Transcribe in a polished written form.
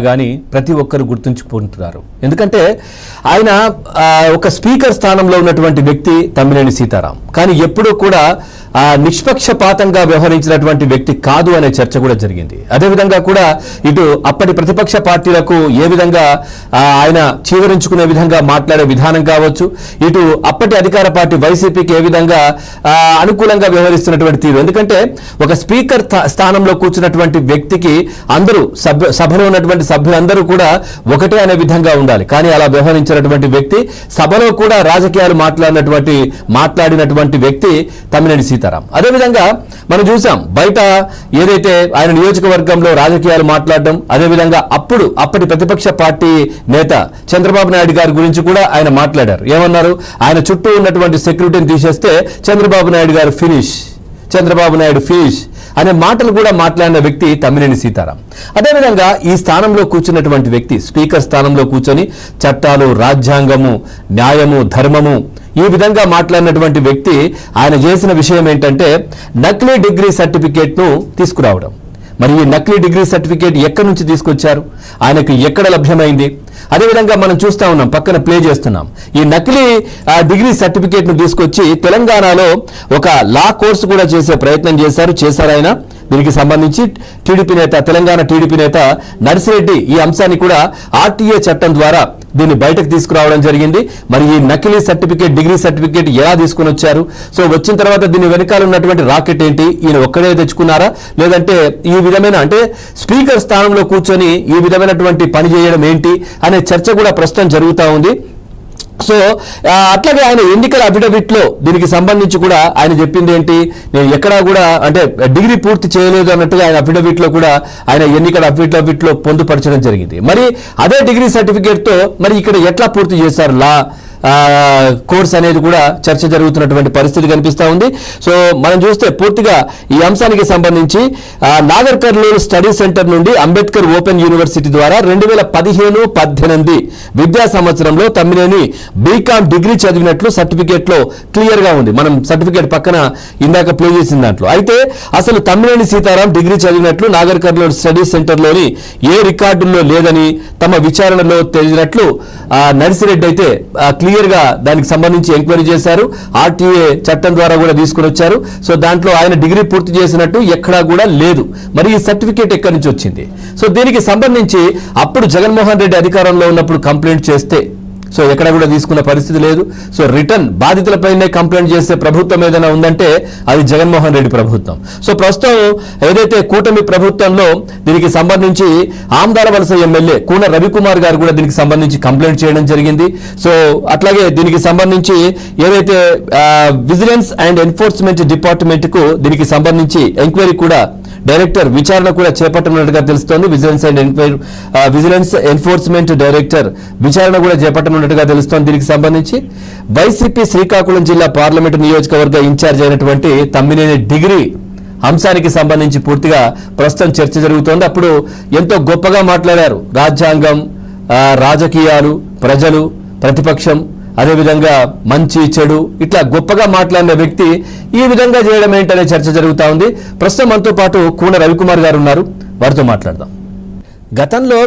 గాని ప్రతి ఒక్కరు గుర్తుంచుకుంటున్నారు. ఎందుకంటే ఆయన ఒక స్పీకర్ స్థానంలో ఉన్నటువంటి వ్యక్తి తమ్మినేని సీతారాం. కానీ ఎప్పుడూ కూడా నిష్పక్షపాతంగా వ్యవహరించినటువంటి వ్యక్తి కాదు అనే చర్చ కూడా జరిగింది. అదేవిధంగా కూడా ఇటు అప్పటి ప్రతిపక్ష పార్టీలకు ఏ విధంగా ఆయన చీవరించుకునే విధంగా మాట్లాడే విధానం కావచ్చు, ఇటు అప్పటి అధికార పార్టీ వైసీపీకి ఏ విధంగా అనుకూలంగా వ్యవహరిస్తున్నటువంటి తీరు. ఎందుకంటే ఒక స్పీకర్ స్థానంలో కూర్చున్నటువంటి వ్యక్తికి అందరూ సభలో ఉన్నటువంటి సభ్యులందరూ కూడా ఒకటే అనే విధంగా ఉండాలి. కానీ అలా వ్యవహరించినటువంటి వ్యక్తి, సభలో కూడా రాజకీయాలు మాట్లాడినటువంటి వ్యక్తి తమ్మినేని సీతారాం. అదేవిధంగా మనం చూసాం బయట ఏదైతే ఆయన నియోజకవర్గంలో రాజకీయాలు మాట్లాడడం, అదేవిధంగా అప్పటి ప్రతిపక్ష పార్టీ నేత చంద్రబాబు నాయుడు గారి గురించి కూడా ఆయన మాట్లాడారు. ఏమన్నారు? ఆయన చుట్టూ ఉన్నటువంటి సెక్యూరిటీని తీసేస్తే చంద్రబాబు నాయుడు గారు ఫినిష్ అనే మాటలు కూడా మాట్లాడిన వ్యక్తి తమ్మినేని సీతారాం. అదేవిధంగా ఈ స్థానంలో కూర్చున్నటువంటి వ్యక్తి, స్పీకర్ స్థానంలో కూర్చొని చట్టాలు, రాజ్యాంగము, న్యాయము, ధర్మము ఈ విధంగా మాట్లాడినటువంటి వ్యక్తి ఆయన చేసిన విషయం ఏంటంటే నకిలీ డిగ్రీ సర్టిఫికేట్ను తీసుకురావడం. మరి ఈ నకిలీ డిగ్రీ సర్టిఫికేట్ ఎక్కడి నుంచి తీసుకొచ్చారు, ఆయనకు ఎక్కడ లభ్యమైంది? అదేవిధంగా మనం చూస్తా ఉన్నాం, పక్కన ప్లే చేస్తున్నాం. ఈ నకిలీ డిగ్రీ సర్టిఫికేట్ను తీసుకొచ్చి తెలంగాణలో ఒక లా కోర్సు కూడా చేసే ప్రయత్నం చేశారు ఆయన. దీనికి సంబంధించి తెలంగాణ టీడీపీ నేత నర్సిరెడ్డి ఈ అంశాన్ని కూడా ఆర్టీఏ చట్టం ద్వారా దీన్ని బయటకు తీసుకురావడం జరిగింది. మరి ఈ నకిలీ సర్టిఫికేట్, డిగ్రీ సర్టిఫికేట్ ఎలా తీసుకుని వచ్చారు? సో వచ్చిన తర్వాత దీని వెనకాల ఉన్నటువంటి రాకెట్ ఏంటి? ఈయన ఒక్కడే తెచ్చుకున్నారా, లేదంటే ఈ విధమైన అంటే స్పీకర్ స్థానంలో కూర్చొని ఈ విధమైనటువంటి పని చేయడం ఏంటి అనే చర్చ కూడా ప్రస్తుతం జరుగుతూ ఉంది. సో అట్లాగే ఆయన ఎన్నికల అఫిడవిట్ లో దీనికి సంబంధించి కూడా ఆయన చెప్పింది ఏంటి? నేను ఎక్కడా కూడా అంటే డిగ్రీ పూర్తి చేయలేదు అన్నట్టుగా ఆయన అఫిడవిట్ లో కూడా ఆయన ఎన్నికల అఫిడవిట్ లో పొందుపరచడం జరిగింది. మరి అదే డిగ్రీ సర్టిఫికేట్ తో మరి ఇక్కడ ఎట్లా పూర్తి చేశారు లా కోర్స్ అనేది కూడా చర్చ జరుగుతున్నటువంటి పరిస్థితి కనిపిస్తూ ఉంది. సో మనం చూస్తే పూర్తిగా ఈ అంశానికి సంబంధించి నాగర్ కర్నూలు స్టడీ సెంటర్ నుండి అంబేద్కర్ ఓపెన్ యూనివర్సిటీ ద్వారా 2017-18 విద్యా సంవత్సరంలో తమ్మినేని బీకామ్ డిగ్రీ చదివినట్లు సర్టిఫికేట్ లో క్లియర్ గా ఉంది. మనం సర్టిఫికేట్ పక్కన ఇందాక ప్లే చేసిన దాంట్లో అయితే అసలు తమ్మినేని సీతారాం డిగ్రీ చదివినట్లు నాగర్ కర్నూలు స్టడీ సెంటర్ లోని ఏ రికార్డుల్లో లేదని తమ విచారణలో తెలిసినట్లు నర్సిరెడ్డి అయితే క్లియర్ గా దానికి సంబంధించి ఎంక్వైరీ చేశారు. ఆర్టీఏ చట్టం ద్వారా కూడా తీసుకుని వచ్చారు. సో దాంట్లో ఆయన డిగ్రీ పూర్తి చేసినట్టు ఎక్కడా కూడా లేదు. మరి ఈ సర్టిఫికేట్ ఎక్కడి నుంచి వచ్చింది? సో దీనికి సంబంధించి అప్పుడు జగన్మోహన్ రెడ్డి అధికారంలో ఉన్నప్పుడు కంప్లైంట్ చేస్తే సో ఎక్కడ కూడా తీసుకున్న పరిస్థితి లేదు. సో రిటర్న్ బాధితులపైనే కంప్లైంట్ చేసే ప్రభుత్వం ఏదైనా ఉందంటే అది జగన్మోహన్ రెడ్డి ప్రభుత్వం. సో ప్రస్తుతం ఏదైతే కూటమి ప్రభుత్వంలో దీనికి సంబంధించి ఆమ్దాల వలస ఎమ్మెల్యే కూన రవికుమార్ గారు కూడా దీనికి సంబంధించి కంప్లైంట్ చేయడం జరిగింది. సో అట్లాగే దీనికి సంబంధించి ఏదైతే విజిలెన్స్ అండ్ ఎన్ఫోర్స్మెంట్ డిపార్ట్మెంట్ కు దీనికి సంబంధించి ఎంక్వైరీ కూడా డైరెక్టర్ విచారణ కూడా చేపట్టనున్నట్టుగా తెలుస్తోంది. విజిలెన్స్ ఎన్ఫోర్స్మెంట్ డైరెక్టర్ విచారణ కూడా చేపట్టనున్నట్టుగా తెలుస్తోంది. దీనికి సంబంధించి వైసీపీ శ్రీకాకుళం జిల్లా పార్లమెంటు నియోజకవర్గ ఇన్ఛార్జ్ అయినటువంటి తమ్మినేని డిగ్రీ అంశానికి సంబంధించి పూర్తిగా ప్రస్తుతం చర్చ జరుగుతోంది. అప్పుడు ఎంతో గొప్పగా మాట్లాడారు. రాజ్యాంగం, రాజకీయాలు, ప్రజలు, ప్రతిపక్షం, అదేవిధంగా మంచి చెడు ఇట్లా గొప్పగా మాట్లాడిన వ్యక్తి ఈ విధంగా చేయడం ఏంటనే చర్చ జరుగుతూ ఉంది. ప్రస్తుతం మనతో పాటు కూన రవికుమార్ గారు ఉన్నారు, వారితో మాట్లాడదాం. గతంలో